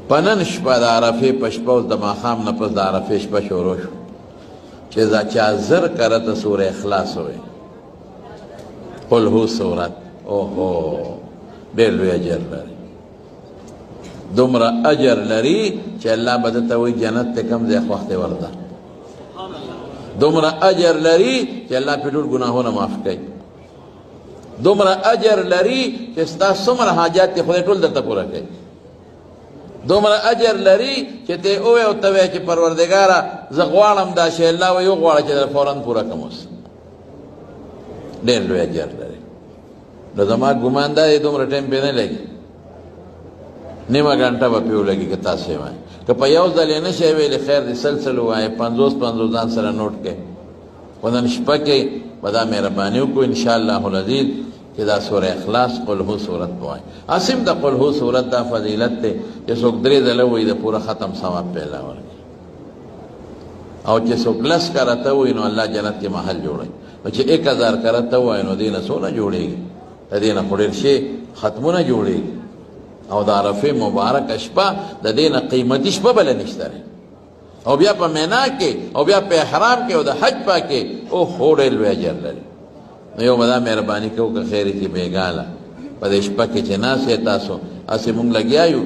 په نن شپه د عرفې په شپه اوس د ماښام نه پس د عرفې شپه شروع شو چې دا چا زر کره ته سوره اخلاص ووایي قل هو سورت اوهو ډېر لوی اجر لري دومره اجر لري چې الله به درته وایي جنت ته کوم ځای خوښ دی ورته دومره اجر لري چې الله پرې ټول ګناهونه معاف کوي دومره اجر لري چې ستا څومره حاجات دي خدای ټول درته پوره کوي دومره اجر لري چې ته ووایې او ته وایې چې پروردګاره زه غواړم دا شی الله وایي وغواړه چې در فوراً پوره کړم اوس ډېر لوی اجر لري نو زما ګمان دا دی دومره ټایم پرې نه لګي نیمه ګنټه به پرې ولګي که تاسو یې وایئ که په یو ځل یې نه شی ویلې خیر دی سلسل ووایې 50 ځان سره نوټ کړئ خو نن شپه کې به دا مهرباني وکړو انشاءالله العزیز چې دا سوره اخلاص قل هو صورت وایي اسیم د قل هو صورت دا فضیلت دی چې څوک 3 ځله وایي د پوره ختم ثواب په الله ورکړي او چې څوک 10 کره ته وایي نو الله جنت کې محل جوړوي نو چې 1000 کره ته وایي نو دې نه څونه جوړېږي د دې نه خو ډېر شي ختمونه جوړېږي او د عرفې مبارک شپه د دې نه قیمتي شپه بله نشته او بیا په مینا کې او بیا په احرام کې او د حج پا کې اوهو ډېر لوی اجر لري نو یو به دا مهرباني کوو که خیر چې بېګاله په دې شپه کې چې ناست یې تاسو هسې مونږ لګیا یو